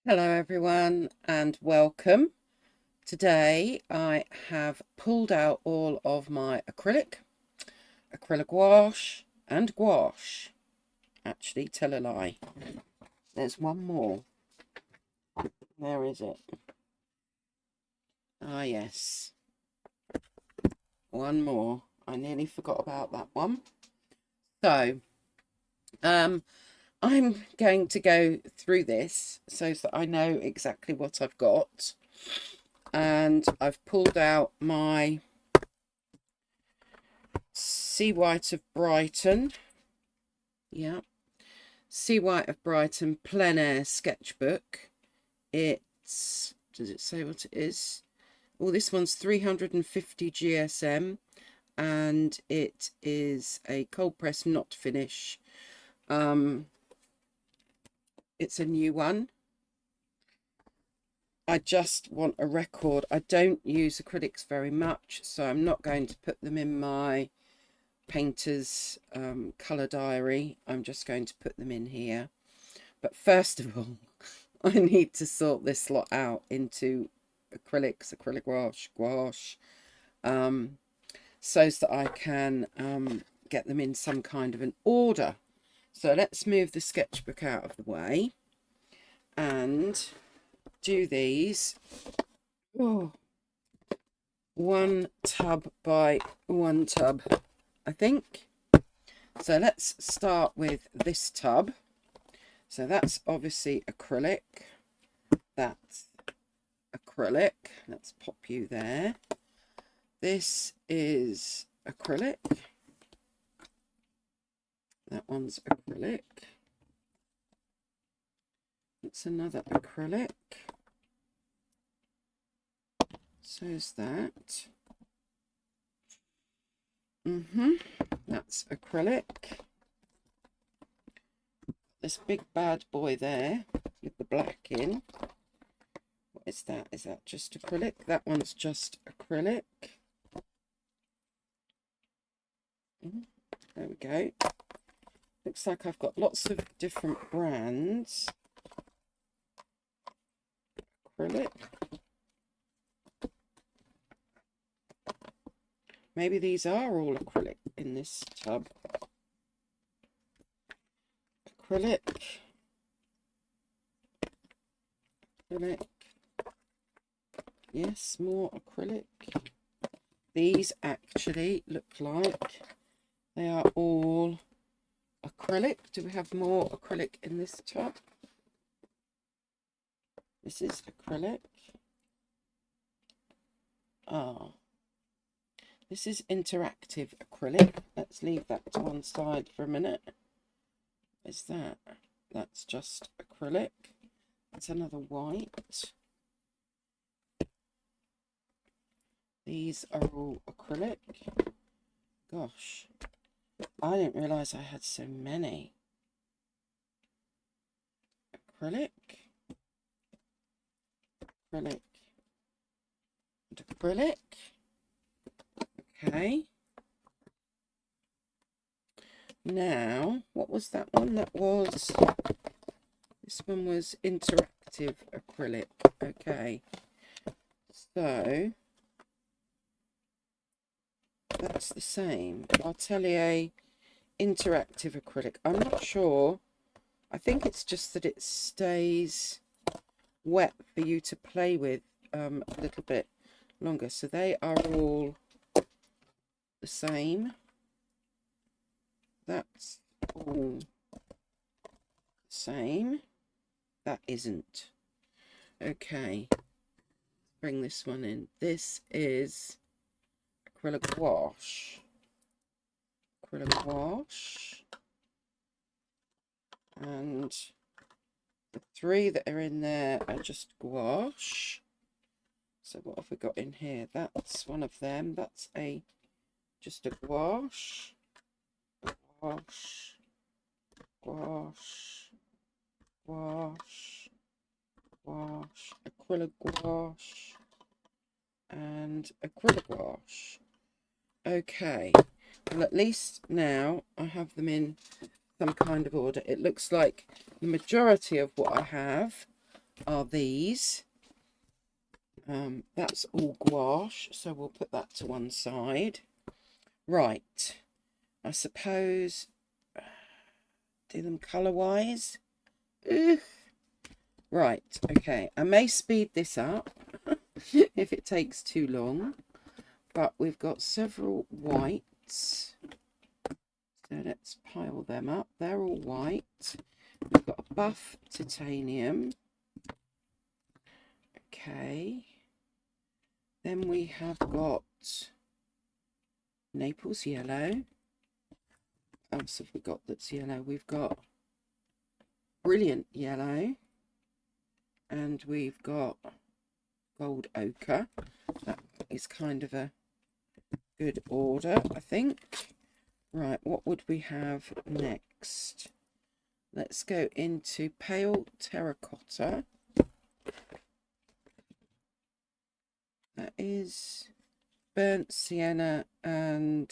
Hello everyone and welcome. Today I have pulled out all of my acrylic gouache and gouache. Actually, tell a lie. There's one more. Where is it? Ah yes, one more. I nearly forgot about that one. So, I'm going to go through this so that I know exactly what I've got. And I've pulled out my Sea White of Brighton. Yeah. Sea White of Brighton plein air sketchbook. Does it say what it is? Oh, this one's 350 GSM and it is a cold press not finish. It's a new one. I just want a record. I don't use acrylics very much, so I'm not going to put them in my painter's colour diary. I'm just going to put them in here. But first of all, I need to sort this lot out into acrylics, acrylic gouache, so that I can get them in some kind of an order. So let's move the sketchbook out of the way and do these. Oh, one tub by one tub, I think. So let's start with this tub. So that's obviously acrylic. That's acrylic. Let's pop you there. This is acrylic. That one's acrylic. That's another acrylic. So's that. That's acrylic. This big bad boy there with the black in. What is that? Is that just acrylic? That one's just acrylic. There we go. Looks like I've got lots of different brands. Acrylic. Maybe these are all acrylic in this tub. Acrylic. Acrylic. Yes, more acrylic. These actually look like they are all acrylic. Do we have more acrylic in this tub? This is acrylic. Ah, this is interactive acrylic. Let's leave that to one side for a minute. What is that? That's just acrylic. That's another white. These are all acrylic. Gosh, I didn't realise I had so many. Acrylic. Acrylic. And acrylic. Okay. Now, what was that one? This one was interactive acrylic. Okay. So, that's the same. Atelier interactive acrylic. I'm not sure. I think it's just that it stays wet for you to play with a little bit longer. So they are all the same. That's all the same. That isn't. Okay. Bring this one in. This is acrylic gouache. Acrylic gouache. And the three that are in there are just gouache. So what have we got in here? That's one of them. That's just a gouache. Gouache. Gouache. Gouache. Gouache. Acrylic gouache. And acrylic gouache. Okay. Well, at least now I have them in some kind of order. It looks like the majority of what I have are these. That's all gouache, so we'll put that to one side. Right, I suppose do them colour wise. Right, okay, I may speed this up if it takes too long, but we've got several whites, so let's pile them up. They're all white. We've got a buff titanium. Okay, then we have got Naples yellow. What else have we got that's yellow? We've got brilliant yellow, and we've got gold ochre. That is kind of a good order, I think. Right, what would we have next? Let's go into pale terracotta. That is burnt sienna and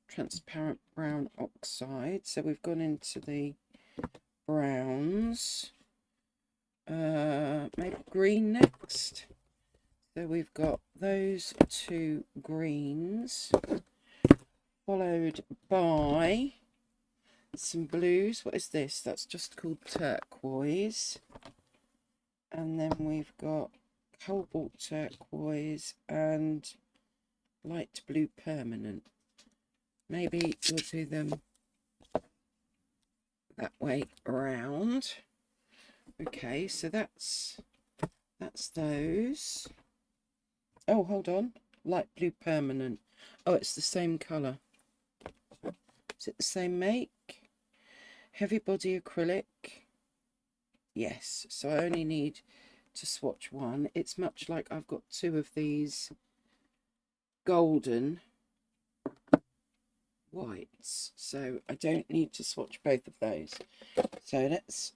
transparent brown oxide. So we've gone into the browns. Maybe green next. So we've got those two greens, followed by some blues. What is this? That's just called turquoise. And then we've got cobalt turquoise and light blue permanent. Maybe we'll do them that way around. Okay, so that's those. Oh, hold on. Light blue permanent. Oh, it's the same colour. Is it the same make? Heavy body acrylic. Yes, so I only need to swatch one. It's much like I've got two of these golden whites, so I don't need to swatch both of those. So let's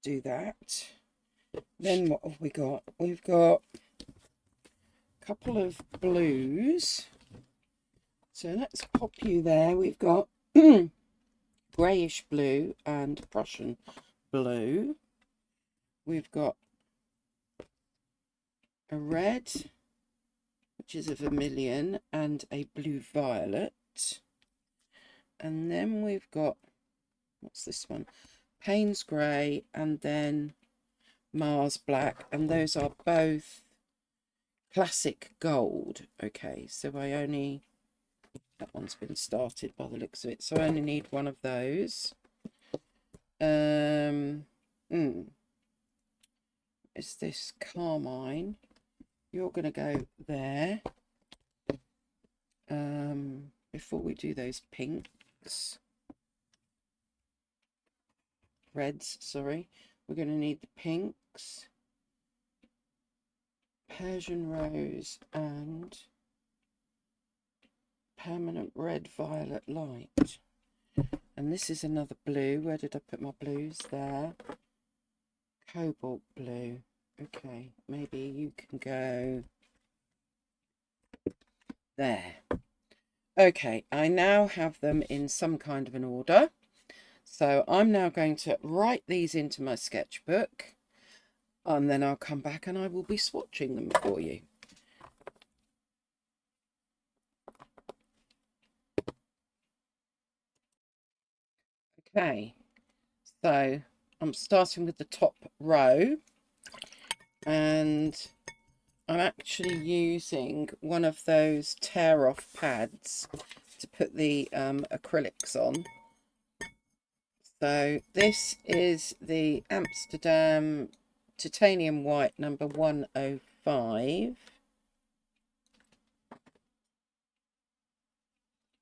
do that. Then what have we got? We've got a couple of blues. So let's pop you there. We've got greyish blue and Prussian blue. We've got a red, which is a vermilion, and a blue violet. And then we've got, what's this one? Payne's grey, and then Mars black, and those are both classic gold. Okay, so that one's been started by the looks of it, so I only need one of those. Is this carmine? You're going to go there. Before we do those pinks, reds, sorry, we're going to need the pinks, Persian rose, and permanent red violet light. And this is another blue. Where did I put my blues? There. Cobalt blue. Okay, maybe you can go there. Okay, I now have them in some kind of an order. So I'm now going to write these into my sketchbook, and then I'll come back and I will be swatching them for you. Okay, so I'm starting with the top row, and I'm actually using one of those tear-off pads to put the acrylics on. So this is the Amsterdam Titanium White number 105,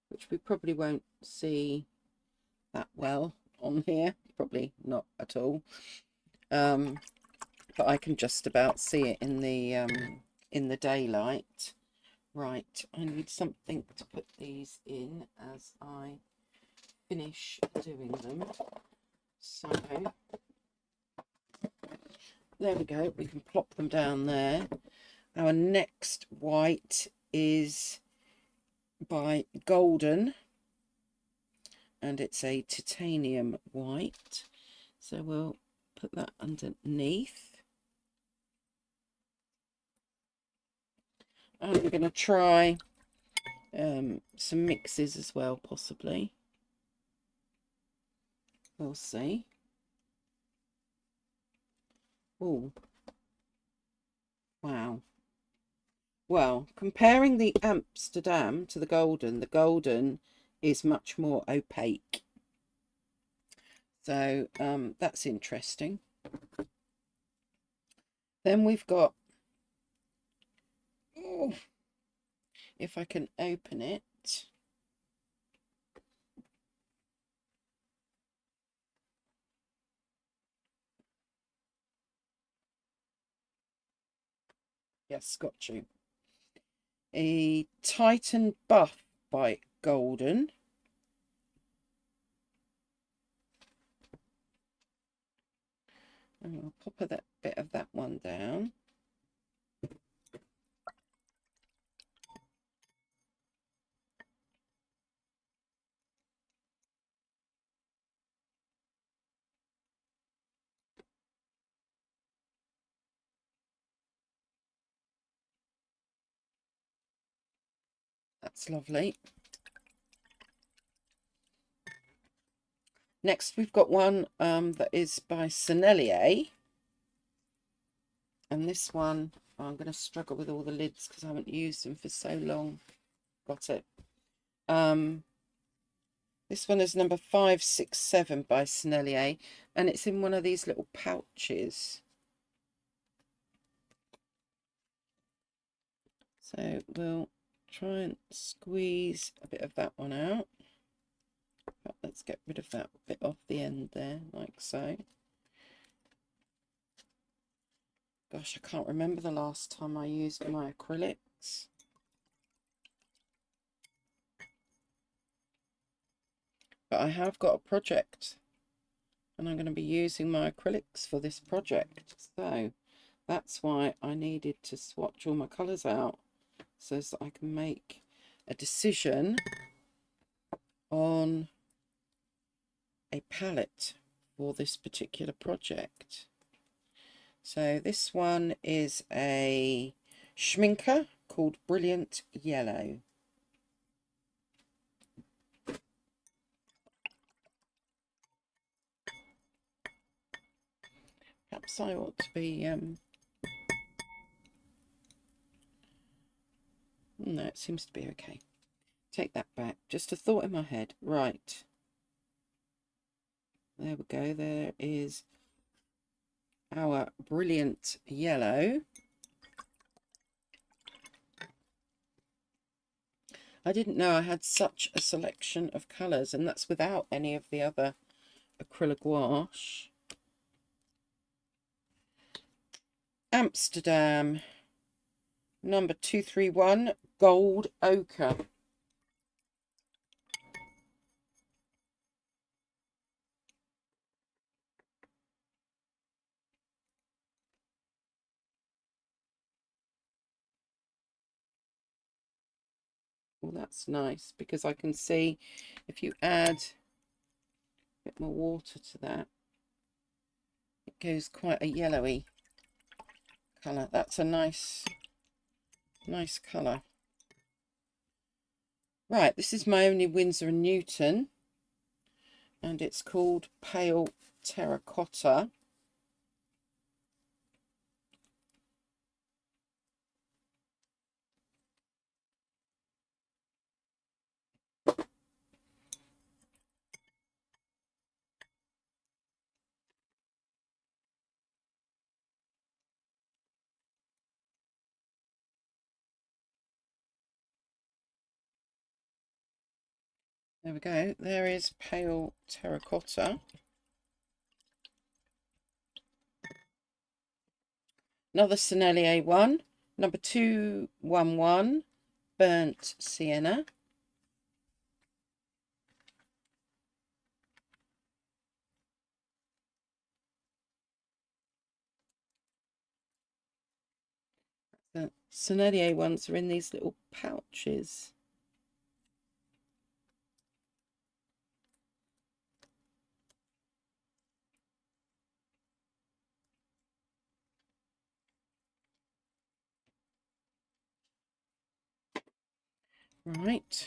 which we probably won't see that well on here, probably not at all, but I can just about see it in the daylight. Right, I need something to put these in as I finish doing them. So there we go, we can plop them down there. Our next white is by Golden, and it's a titanium white, so we'll put that underneath. And we're going to try some mixes as well, possibly. We'll see. Oh, wow. Well, comparing the Amsterdam to the golden is much more opaque. So that's interesting. Then we've got, oh, if I can open it. Yes, got you. A Titan Buff by Golden. And I'll pop that bit of that one down. That's lovely. Next, we've got one that is by Sennelier. And this one, I'm going to struggle with all the lids because I haven't used them for so long. Got it. This one is number 567 by Sennelier. And it's in one of these little pouches. So we'll try and squeeze a bit of that one out. But let's get rid of that bit off the end there, like so. Gosh, I can't remember the last time I used my acrylics. But I have got a project. And I'm going to be using my acrylics for this project. So that's why I needed to swatch all my colours out, so that I can make a decision on a palette for this particular project. So this one is a Schminker called Brilliant Yellow. Perhaps I ought to be... No, it seems to be okay. Take that back. Just a thought in my head. Right. There we go. There is our Brilliant Yellow. I didn't know I had such a selection of colours, and that's without any of the other acrylic gouache. Amsterdam, number 231, Gold Ochre. Well, that's nice because I can see if you add a bit more water to that, it goes quite a yellowy colour. That's a nice colour. Right, this is my only Winsor & Newton, and it's called Pale Terracotta. There we go. There is Pale Terracotta. Another Sennelier one, number 211, Burnt Sienna. The Sennelier ones are in these little pouches. Right.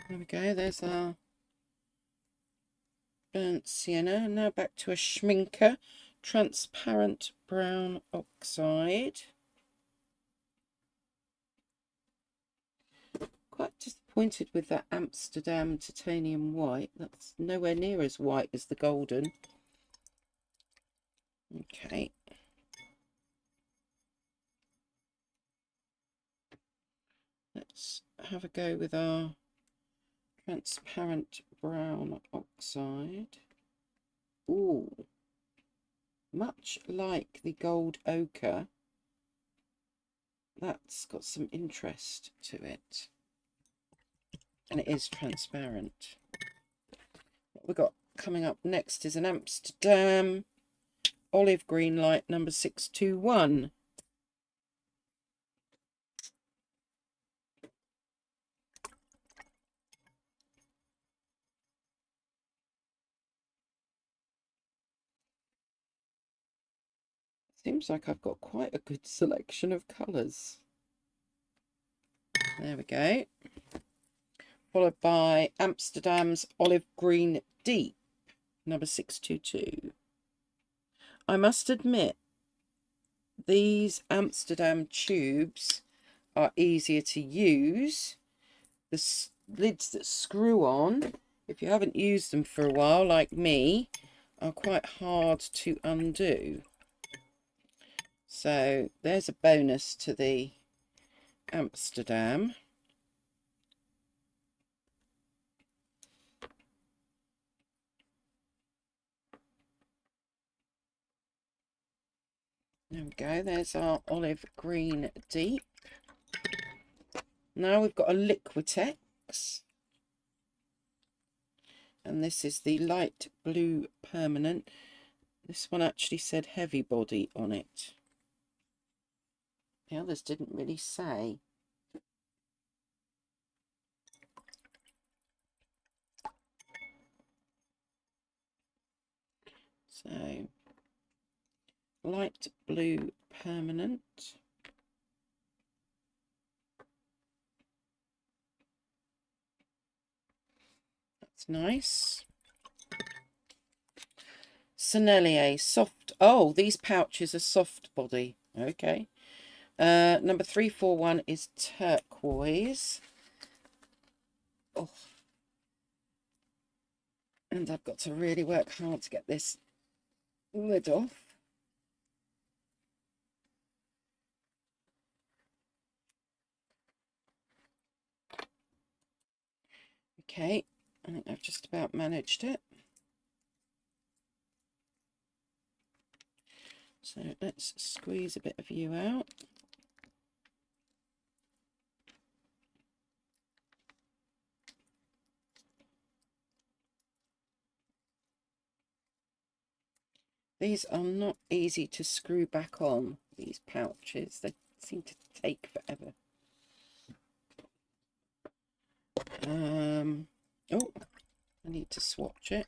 There we go. There's our burnt sienna. Now back to a Schminker transparent brown oxide. Quite disappointed with that Amsterdam titanium white. That's nowhere near as white as the golden. Okay. Let's have a go with our transparent brown oxide. Ooh, much like the gold ochre, that's got some interest to it. And it is transparent. What we've got coming up next is an Amsterdam olive green light number 621. Seems like I've got quite a good selection of colours. There we go. Followed by Amsterdam's olive green deep number 622. I must admit, these Amsterdam tubes are easier to use. The lids that screw on, if you haven't used them for a while like me, are quite hard to undo. So there's a bonus to the Amsterdam. There we go, there's our olive green deep. Now we've got a Liquitex. And this is the light blue permanent. This one actually said heavy body on it. The others didn't really say. So, light blue permanent. That's nice. Sennelier soft. Oh, these pouches are soft body. Okay. Number 341 is turquoise. Oh. And I've got to really work hard to get this lid off. Okay, I think I've just about managed it. So let's squeeze a bit of you out. These are not easy to screw back on, these pouches. They seem to take forever. Oh, I need to swatch it.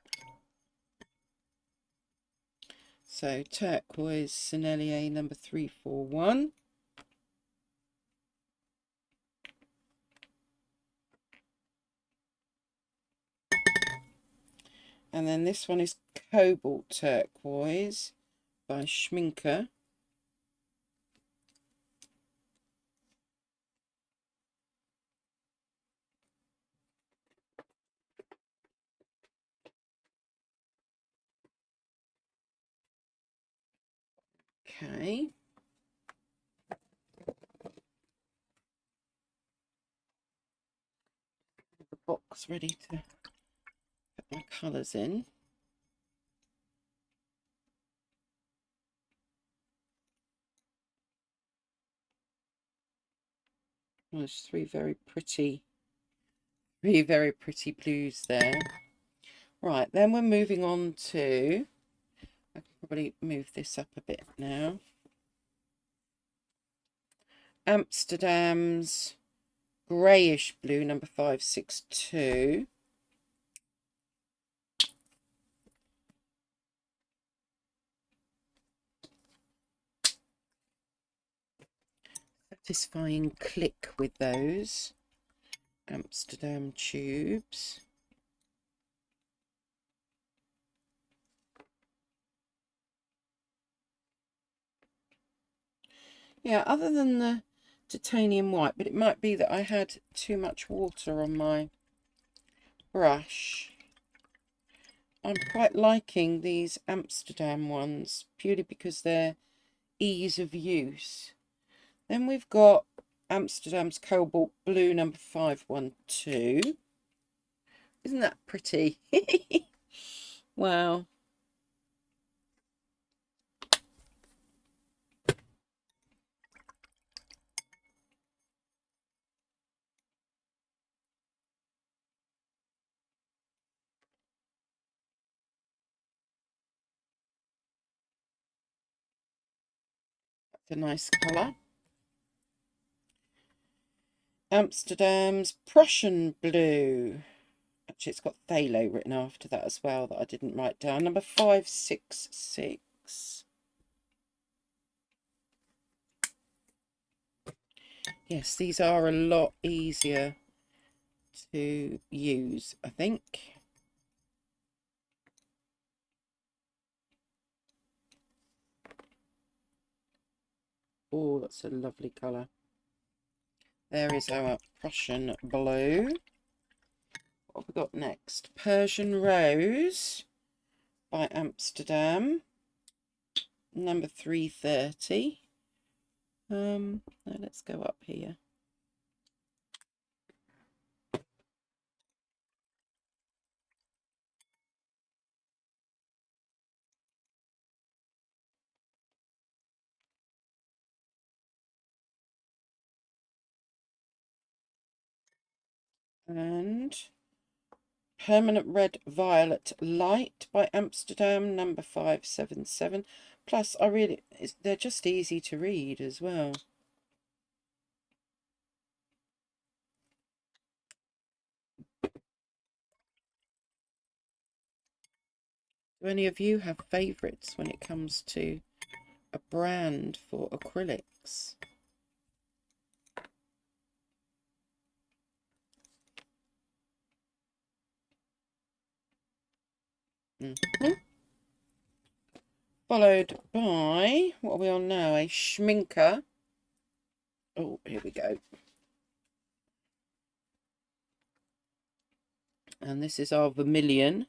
So turquoise Sennelier number 341. And then this one is Cobalt Turquoise by Schminker. Okay. The box ready to put my colours in. Well, there's three very pretty blues there. Right, then we're moving on to, I can probably move this up a bit now. Amsterdam's greyish blue, number 562. Satisfying click with those Amsterdam tubes. Yeah, other than the titanium white, but it might be that I had too much water on my brush. I'm quite liking these Amsterdam ones, purely because they're ease of use. Then we've got Amsterdam's Cobalt Blue, number 512. Isn't that pretty? Wow. That's a nice colour. Amsterdam's Prussian Blue. Actually, it's got phthalo written after that as well that I didn't write down. Number 566. Yes, these are a lot easier to use, I think. Oh, that's a lovely colour. There is our Prussian Blue. What have we got next? Persian Rose by Amsterdam, number 330. No, let's go up here. And Permanent Red Violet Light by Amsterdam, number 577. Plus, they're just easy to read as well. Do any of you have favourites when it comes to a brand for acrylics? Followed by, what are we on now? A Schminker. Oh, here we go. And this is our vermilion.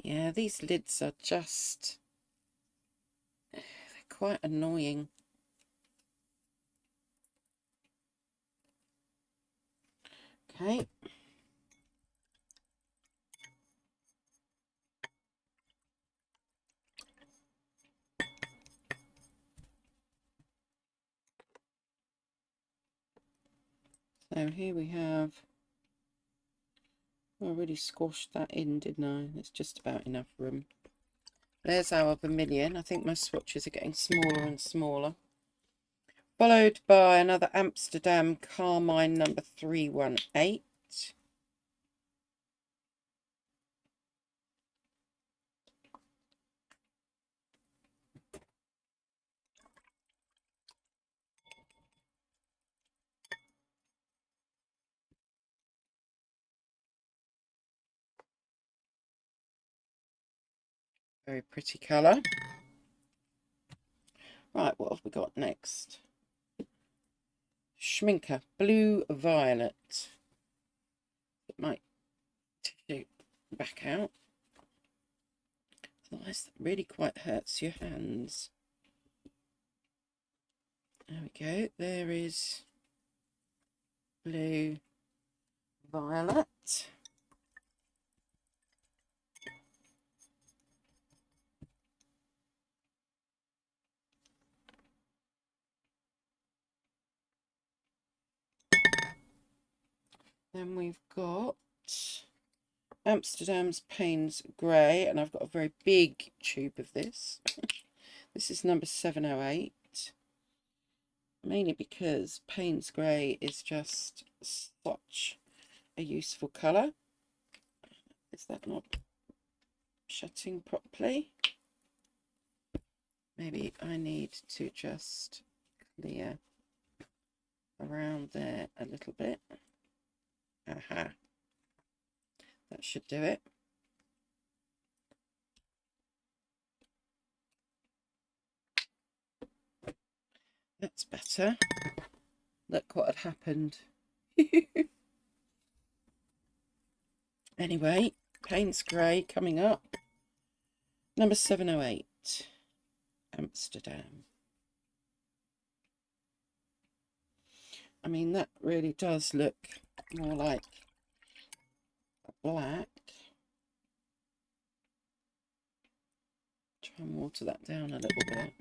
Yeah, these lids are just, they're quite annoying. Okay. So here we have, I really squashed that in, didn't I? There's just about enough room. There's our vermilion. I think my swatches are getting smaller and smaller. Followed by another Amsterdam Carmine, number 318. Very pretty colour. Right, what have we got next? Schminker Blue Violet. It might tissue back out. Otherwise, that really quite hurts your hands. There we go. There is Blue Violet. Then we've got Amsterdam's Payne's Grey, and I've got a very big tube of this. This is number 708. mainly because Payne's Grey is just such a useful colour. Is that not shutting properly? Maybe I need to just clear around there a little bit. Aha, that should do it. That's better. Look what had happened. Anyway, Payne's Grey coming up. Number 708, Amsterdam. I mean, that really does look more like a black. Try and water that down a little bit.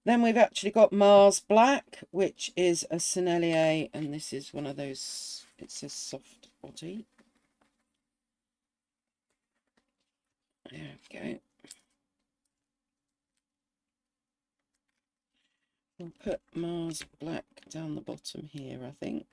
Then we've actually got Mars Black, which is a Sennelier, and this is one of those, it says soft body. There we go. We'll put Mars Black down the bottom here, I think.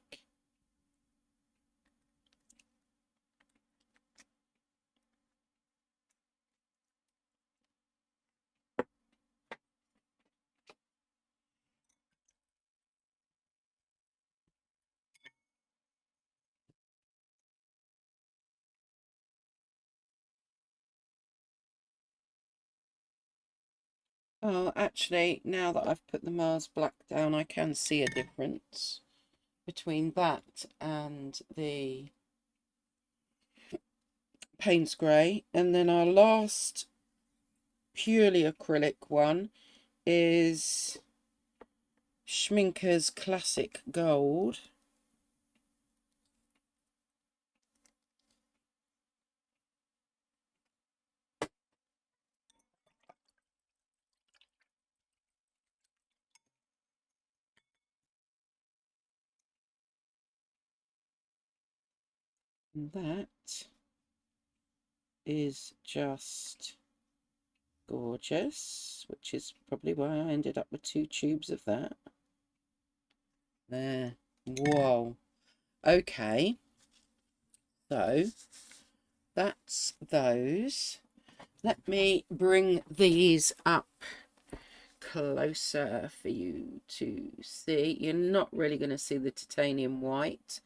Oh, actually, now that I've put the Mars Black down, I can see a difference between that and the Payne's Grey. And then our last purely acrylic one is Schminker's Classic Gold. And that is just gorgeous, which is probably why I ended up with 2 tubes of that. There. Whoa. Okay. So that's those. Let me bring these up closer for you to see. You're not really going to see the titanium white.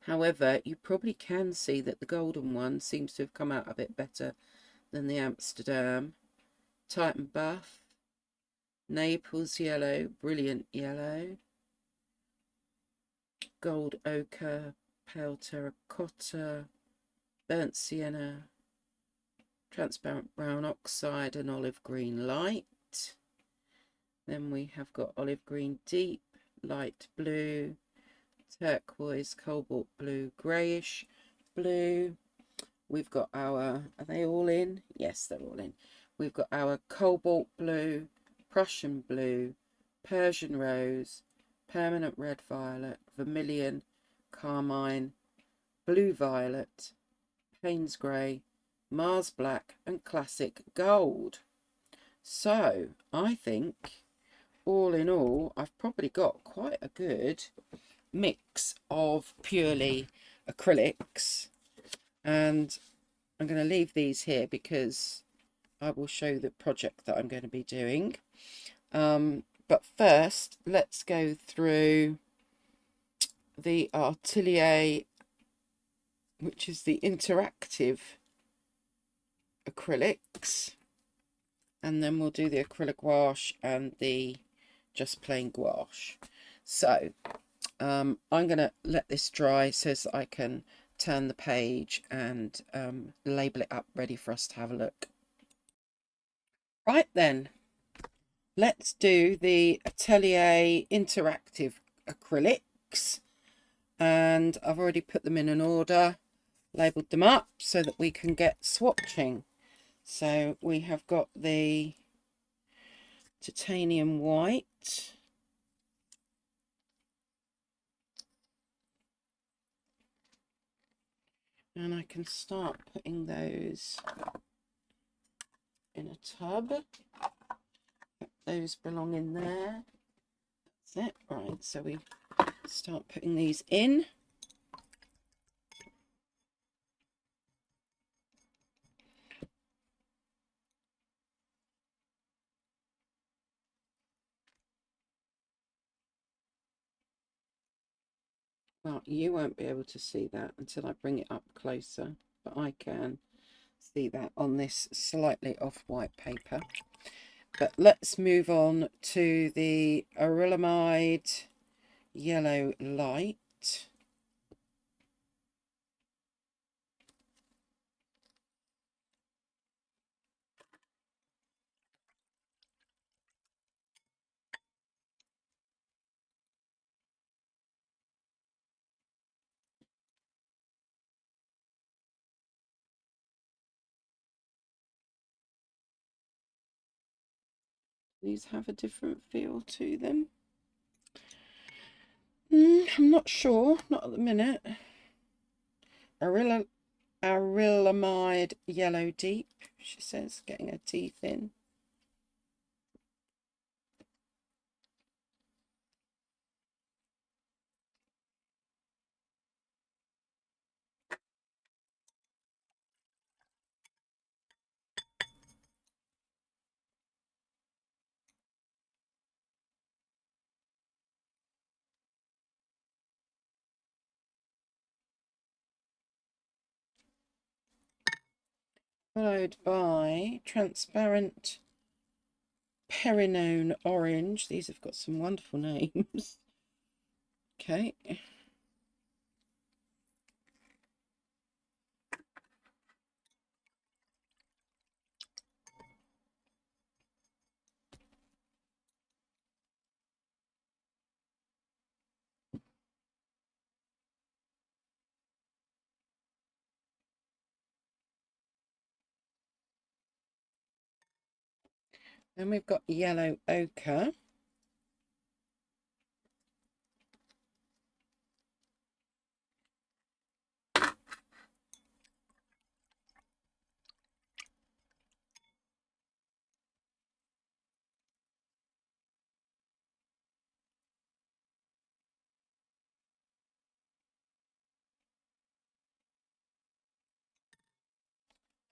However, you probably can see that the golden one seems to have come out a bit better than the Amsterdam. Titan Buff, Naples Yellow, Brilliant Yellow, Gold Ochre, Pale Terracotta, Burnt Sienna, Transparent Brown Oxide, and Olive Green Light. Then we have got Olive Green Deep, Light Blue, Turquoise, Cobalt Blue, Greyish Blue. We've got our, are they all in? Yes, they're all in. We've got our Cobalt Blue, Prussian Blue, Persian Rose, Permanent Red Violet, Vermilion, Carmine, Blue Violet, Payne's Grey, Mars Black, and Classic Gold. So I think all in all, I've probably got quite a good mix of purely acrylics, and I'm going to leave these here because I will show the project that I'm going to be doing. But first, let's go through the Atelier, which is the interactive acrylics, and then we'll do the acrylic gouache and the just plain gouache. So I'm going to let this dry so that I can turn the page and label it up ready for us to have a look. Right then, let's do the Atelier interactive acrylics, and I've already put them in an order, labelled them up so that we can get swatching. So we have got the titanium white, and I can start putting those in a tub. Those belong in there. That's it. Right, so we start putting these in. Well, you won't be able to see that until I bring it up closer, but I can see that on this slightly off-white paper. But let's move on to the acrylamide yellow light. These have a different feel to them. I'm not sure, not at the minute. Acrylamide yellow deep, she says, getting her teeth in. Followed by transparent Perinone orange. These have got some wonderful names. Okay. Then we've got yellow ochre.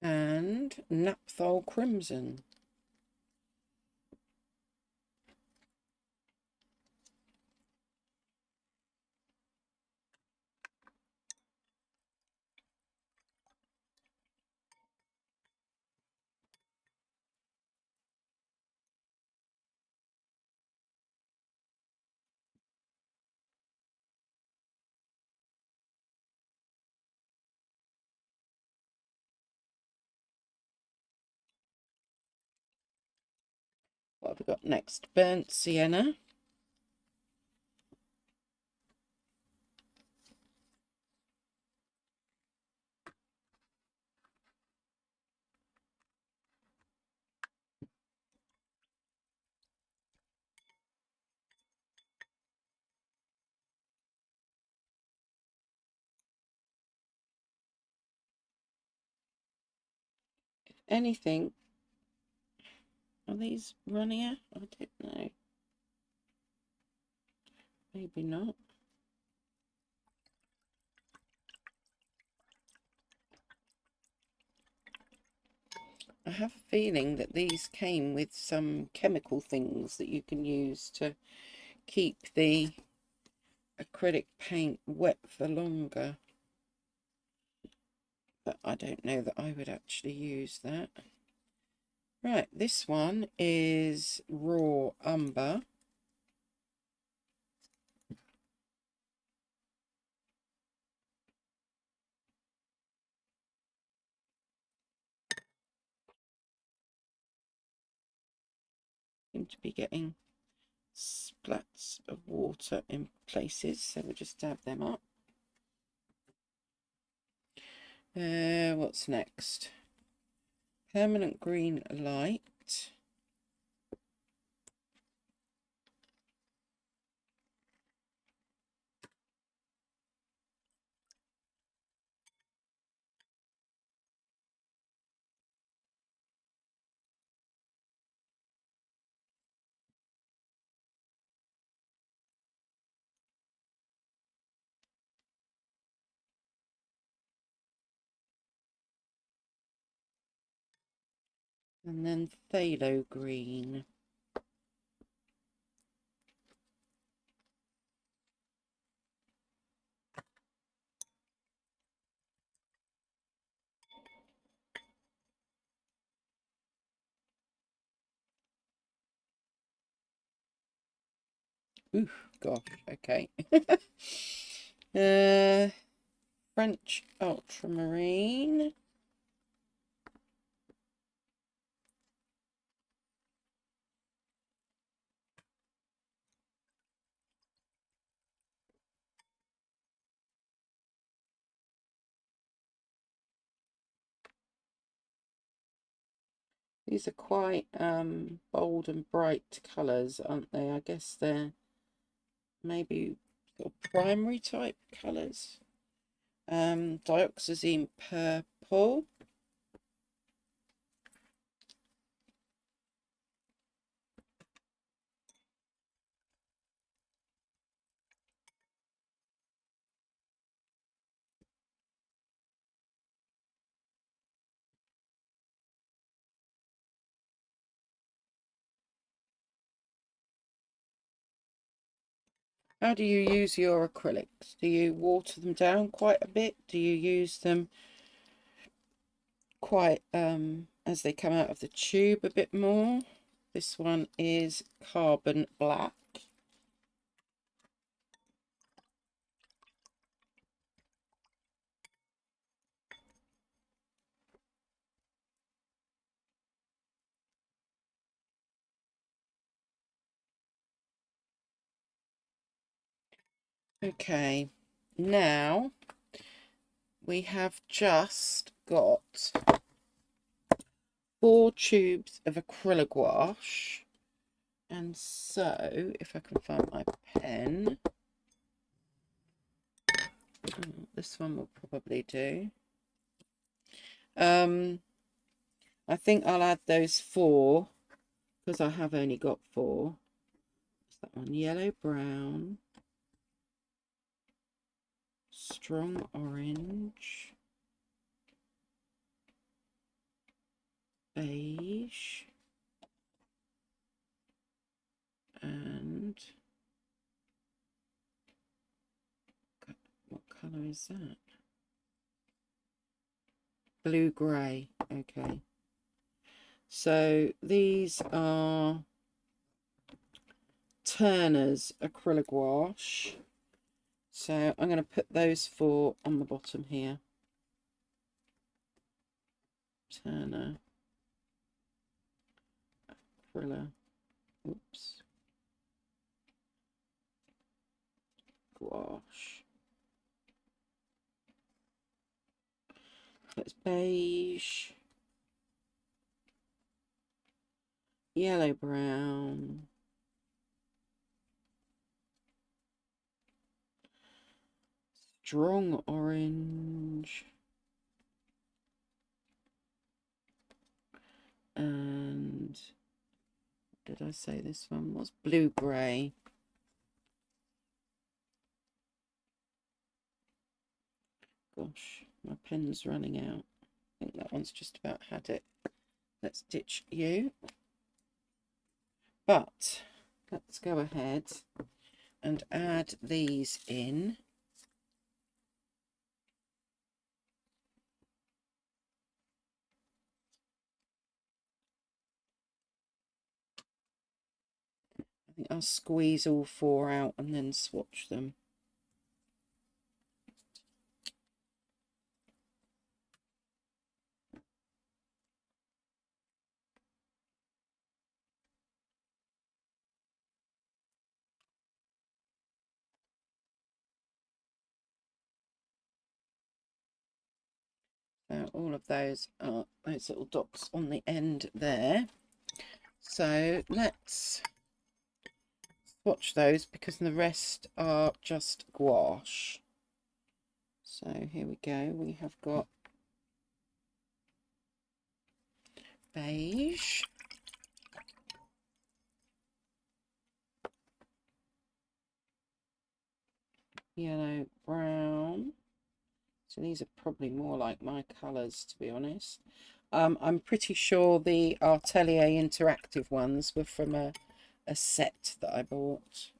And naphthol crimson. What have we got next? Burnt sienna. Anything. Are these runnier? I don't know. Maybe not. I have a feeling that these came with some chemical things that you can use to keep the acrylic paint wet for longer. But I don't know that I would actually use that. Right, this one is raw umber. Seem to be getting splats of water in places, so we'll just dab them up. What's next? Permanent green light. And then phthalo green. Ooh, gosh, okay. French ultramarine. These are quite bold and bright colours, aren't they? I guess they're maybe sort of primary type colours. Dioxazine purple. How do you use your acrylics? Do you water them down quite a bit? Do you use them quite as they come out of the tube a bit more? This one is carbon black. Okay, now we have just got 4 tubes of acrylic gouache, and so if I can find my pen, this one will probably do. I think I'll add those 4 because I have only got 4. What's that one? Yellow brown, strong orange, beige, and what colour is that? Blue grey. Okay, so these are Turner's acrylic gouache, so I'm going to put those 4 on the bottom here. Turner acrylic, oops, gouache. So it's beige, yellow brown, strong orange, and did I say this one was blue grey? Gosh, my pen's running out. I think that one's just about had it. Let's ditch you. But let's go ahead and add these in. I think I'll squeeze all 4 out and then swatch them. So all of those are those little dots on the end there. So let's swatch those because the rest are just gouache. So here we go. We have got beige, yellow brown. So these are probably more like my colours, to be honest. I'm pretty sure the Atelier interactive ones were from a set that I bought.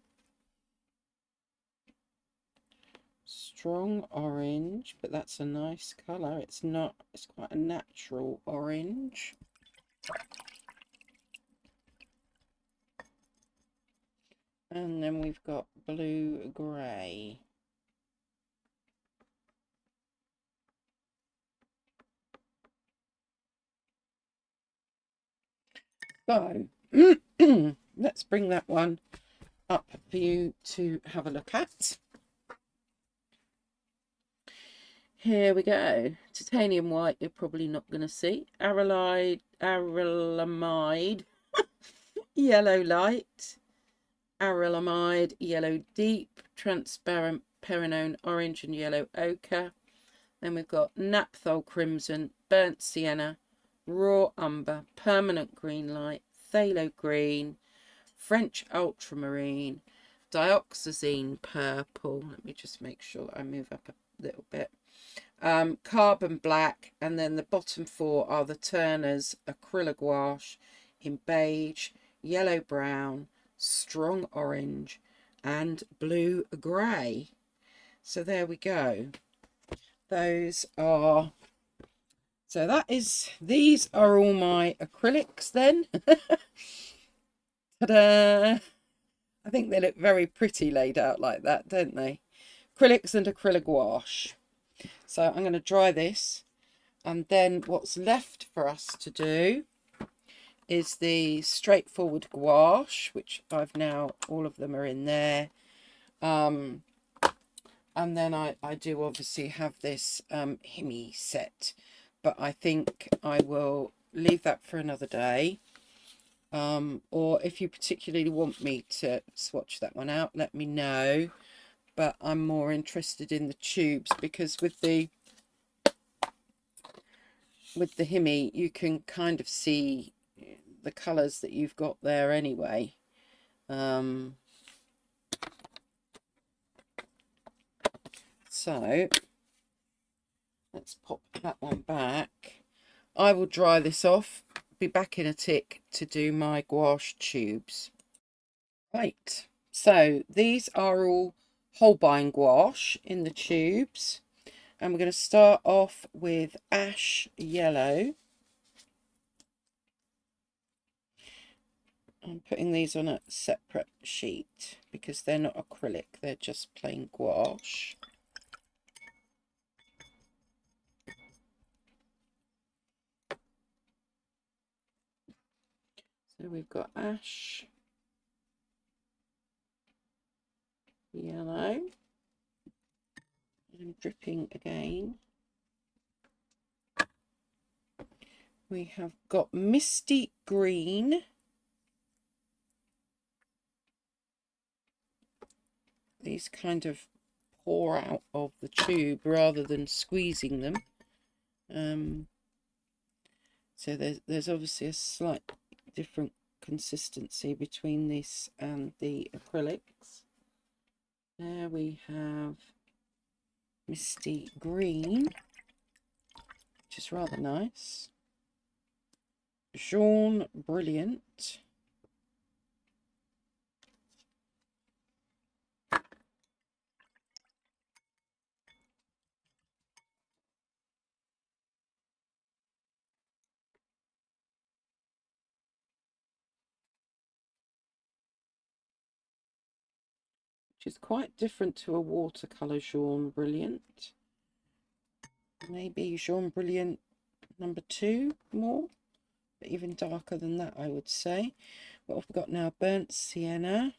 Strong orange, but that's a nice colour. It's not, it's quite a natural orange. And then we've got blue grey. So let's bring that one up for you to have a look at. Here we go. Titanium white, you're probably not going to see. Acrylamide, yellow light. Acrylamide, yellow deep. Transparent Perinone, orange and yellow ochre. Then we've got Naphthol crimson, burnt sienna, raw umber, permanent green light, phthalo green, French ultramarine, dioxazine purple. Let me just make sure that I move up a little bit. Carbon black, and then the bottom four are the Turner's acrylic gouache in beige, yellow brown, strong orange, and blue grey. So there we go. Those are, so that is, these are all my acrylics then. Ta-da! I think they look very pretty laid out like that, don't they? Acrylics and acrylic gouache. So I'm going to dry this, and then what's left for us to do is the straightforward gouache, which I've now, all of them are in there. And then I do obviously have this Himi set, but I think I will leave that for another day. Or if you particularly want me to swatch that one out, let me know. But I'm more interested in the tubes, because with the Himi you can kind of see the colours that you've got there anyway. So let's pop that one back. I will dry this off, be back in a tick to do my gouache tubes. Right, so these are all Holbein gouache in the tubes, and we're going to start off with ash yellow. I'm putting these on a separate sheet because they're not acrylic, they're just plain gouache. So we've got ash yellow, and I'm dripping again. We have got misty green, these kind of pour out of the tube rather than squeezing them. So there's obviously a slight different consistency between this and the acrylics. There we have misty green, which is rather nice. Jaune brilliant. Which is quite different to a watercolour Jaune brilliant. Maybe Jaune brilliant number 2 more, but even darker than that, I would say. What we've got now, burnt sienna.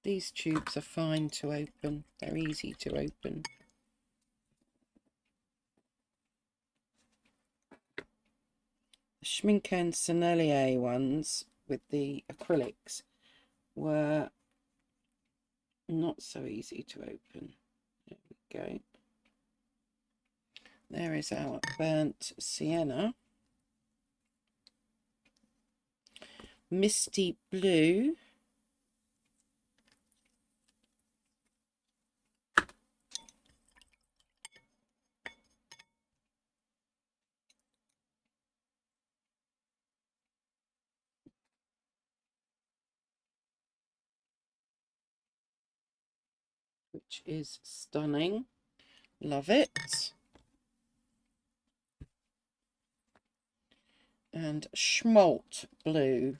These tubes are fine to open, they're easy to open. The Schminke and Sennelier ones with the acrylics were not so easy to open. There we go. There is our burnt sienna. Misty blue. which is stunning. Love it. And Schmalt blue.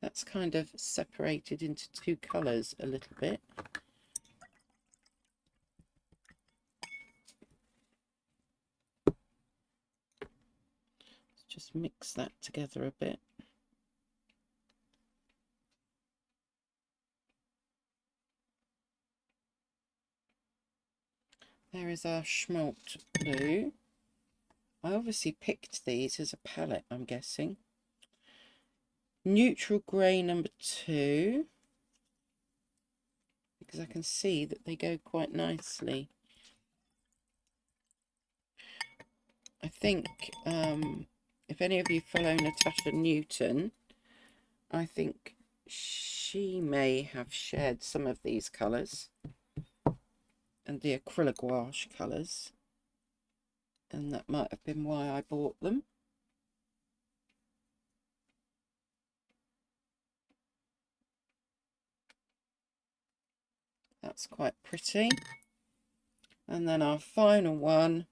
That's kind of separated into two colours a little bit. Let's just mix that together a bit. There is our Schmalt blue. I obviously picked these as a palette, I'm guessing. Neutral grey number 2, because I can see that they go quite nicely. I think if any of you follow Natasha Newton, I think she may have shared some of these colours and the acrylic gouache colours, and that might have been why I bought them. That's quite pretty. And then our final one,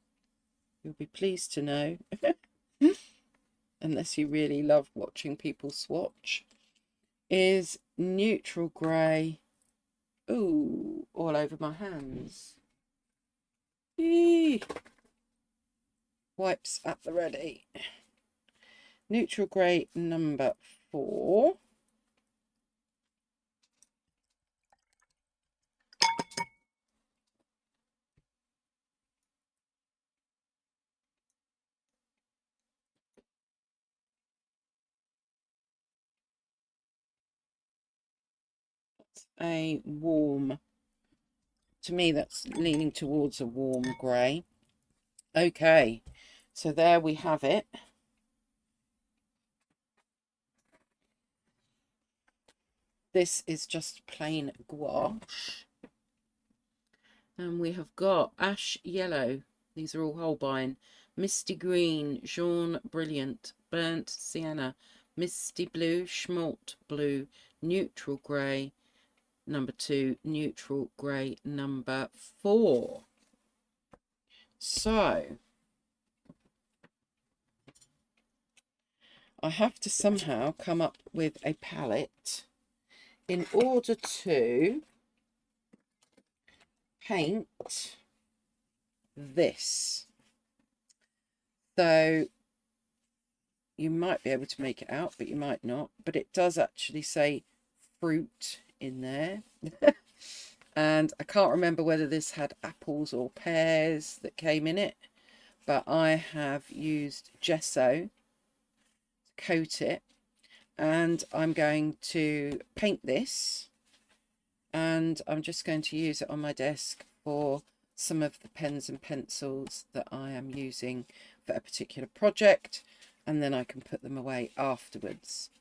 you'll be pleased to know, unless you really love watching people swatch, is neutral grey. Ooh, all over my hands. Eee. Wipes at the ready. Neutral grey number 4. A warm, to me that's leaning towards a warm grey. Okay, so there we have it. This is just plain gouache. And we have got ash yellow. These are all Holbein. Misty green, jaune brilliant, burnt sienna, misty blue, schmalt blue, neutral grey number 2, neutral grey number 4. So I have to somehow come up with a palette in order to paint this. So you might be able to make it out, but you might not. But it does actually say fruit in there. And I can't remember whether this had apples or pears that came in it, but I have used gesso to coat it, and I'm going to paint this, and I'm just going to use it on my desk for some of the pens and pencils that I am using for a particular project, and then I can put them away afterwards.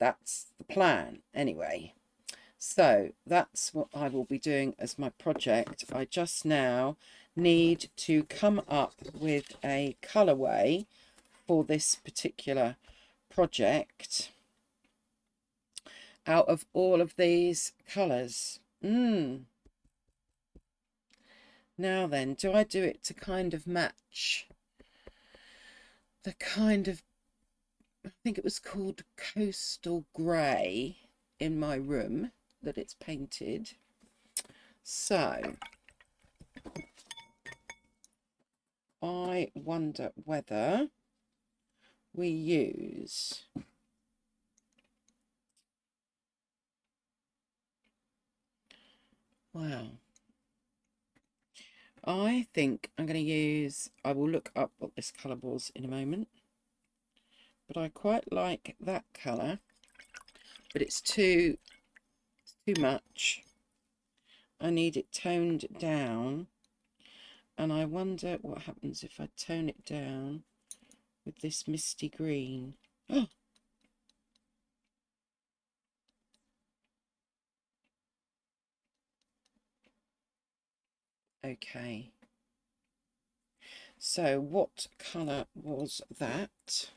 That's the plan anyway. So that's what I will be doing as my project. I just now need to come up with a colourway for this particular project out of all of these colours. Now then, do I do it to kind of match the kind of, I think it was called coastal grey in my room that it's painted? So I wonder whether we use I think I'm going to use, I will look up what this colour was in a moment, but I quite like that colour, but it's too much. I need it toned down, and I wonder what happens if I tone it down with this misty green. Oh, okay. So what colour was that?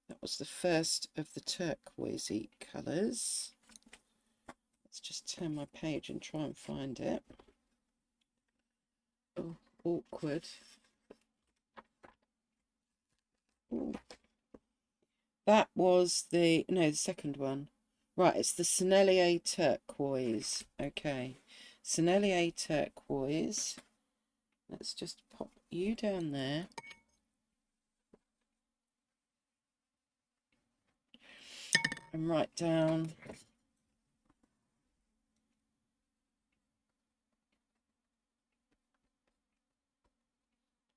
That was the first of the turquoisey colours. Let's just turn my page and try and find it. Oh, awkward. Ooh. That was the second one. Right, it's the Sennelier turquoise. Okay, Sennelier turquoise. Let's just pop you down there. And write down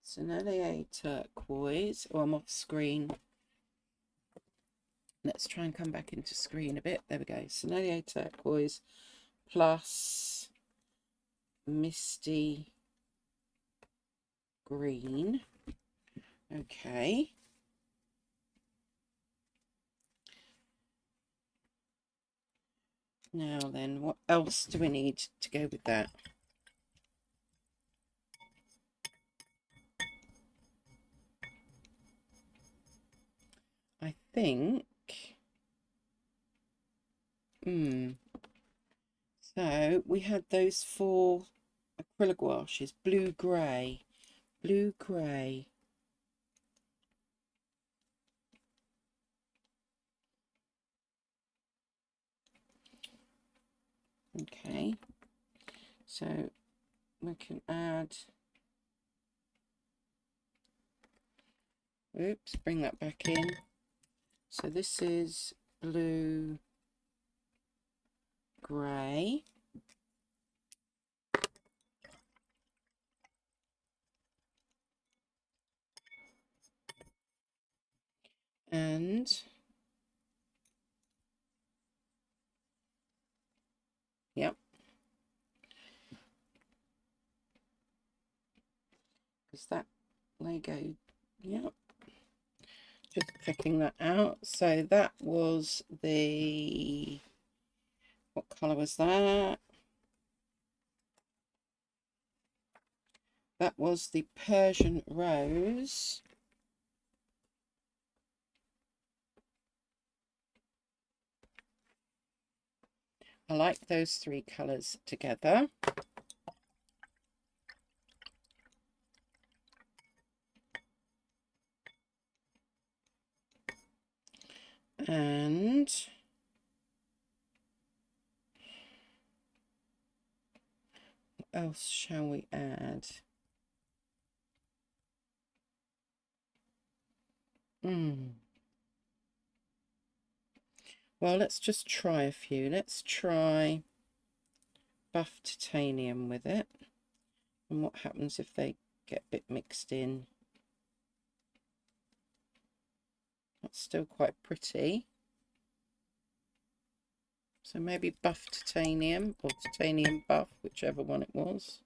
Sennelier turquoise. Oh, I'm off screen. Let's try and come back into screen a bit. There we go. Sennelier turquoise plus misty green. Okay. Now then, what else do we need to go with that? I think, so we had those 4 acrylic gouaches, blue grey. Okay, so we can add, oops, bring that back in. So this is blue grey. And yep, because that, there you go. Yep, just checking that out. So that was the, what colour was that? That was the Persian Rose. I like those 3 colours together. And what else shall we add? Well, let's just try a few. Let's try buff titanium with it. And what happens if they get a bit mixed in? That's still quite pretty. So maybe buff titanium or titanium buff, whichever one it was.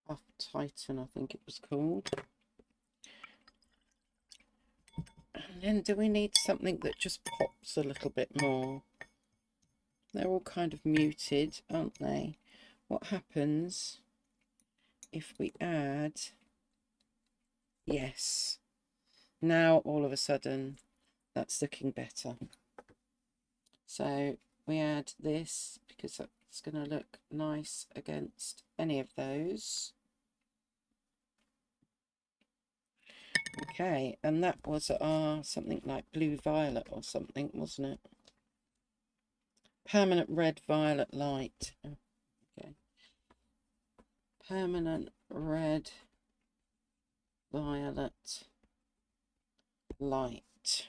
Buff Titan, I think it was called. And then do we need something that just pops a little bit more? They're all kind of muted, aren't they? What happens if we add, yes, now all of a sudden that's looking better. So we add this because that's going to look nice against any of those. Okay, and that was something like blue violet or something, wasn't it? Permanent red violet light. Okay. Permanent red violet light.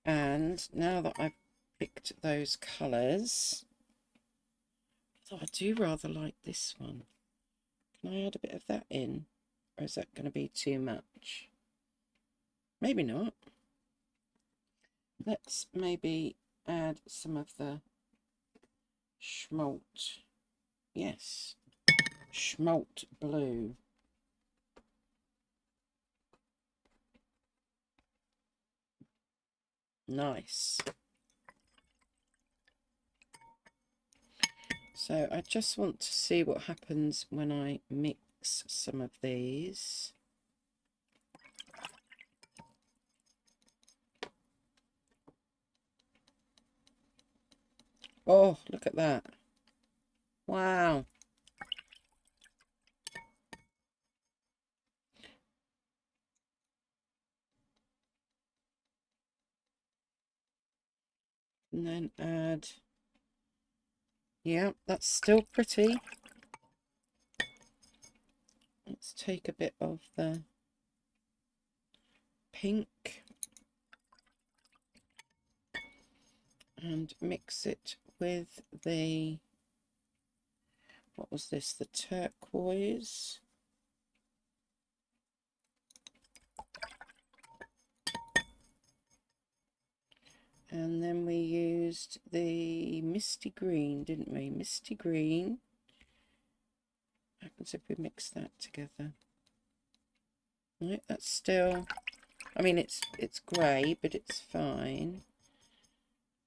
And now that I've picked those colours, I do rather like this one. Can I add a bit of that in? Or is that going to be too much? Maybe not. Let's maybe add some of the schmalt. Yes, schmalt blue. Nice. So I just want to see what happens when I mix some of these. Oh, look at that. Wow. And then add, yeah, that's still pretty. Let's take a bit of the pink and mix it with the, what was this, the turquoise. And then we used the misty green, didn't we? Misty green. What happens if we mix that together? Right, that's still, I mean, it's grey, but it's fine.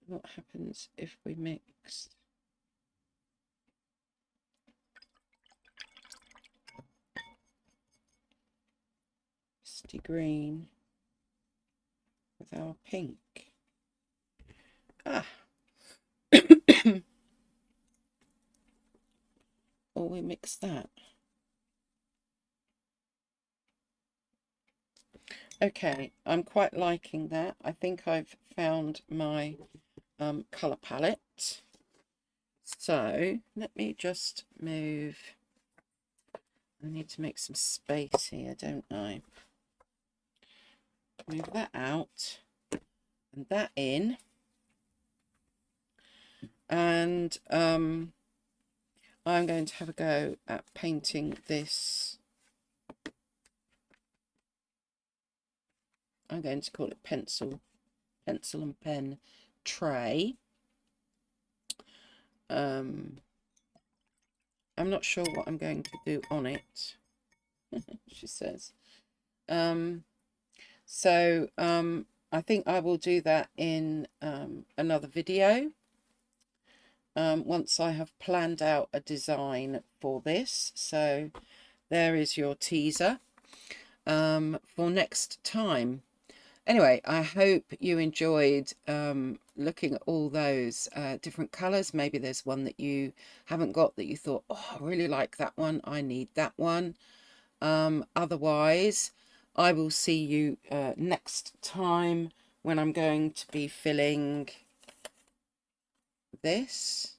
What happens if we mix misty green with our pink? Ah. Or we mix that. Okay, I'm quite liking that. I think I've found my colour palette. So let me just move. I need to make some space here, don't I? Move that out and that in. And I'm going to have a go at painting this. I'm going to call it pencil and pen tray. I'm not sure what I'm going to do on it, she says. So I think I will do that in another video once I have planned out a design for this. So there is your teaser for next time. Anyway, I hope you enjoyed looking at all those different colours. Maybe there's one that you haven't got that you thought, oh, I really like that one. I need that one. Otherwise, I will see you next time when I'm going to be filling this.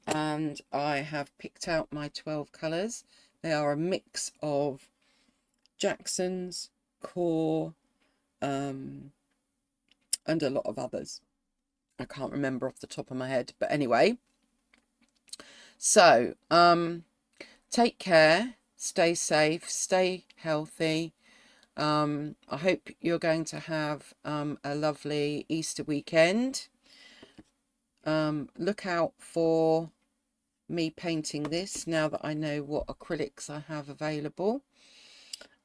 And I have picked out my 12 colours. They are a mix of Jackson's, Core, and a lot of others. I can't remember off the top of my head, but anyway. So, take care, stay safe, stay healthy. I hope you're going to have a lovely Easter weekend. Look out for me painting this now that I know what acrylics I have available.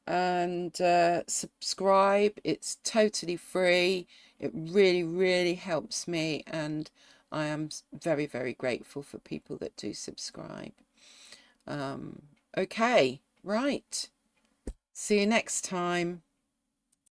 And subscribe, it's totally free. It really helps me, and I am very grateful for people that do subscribe. Okay, right, see you next time.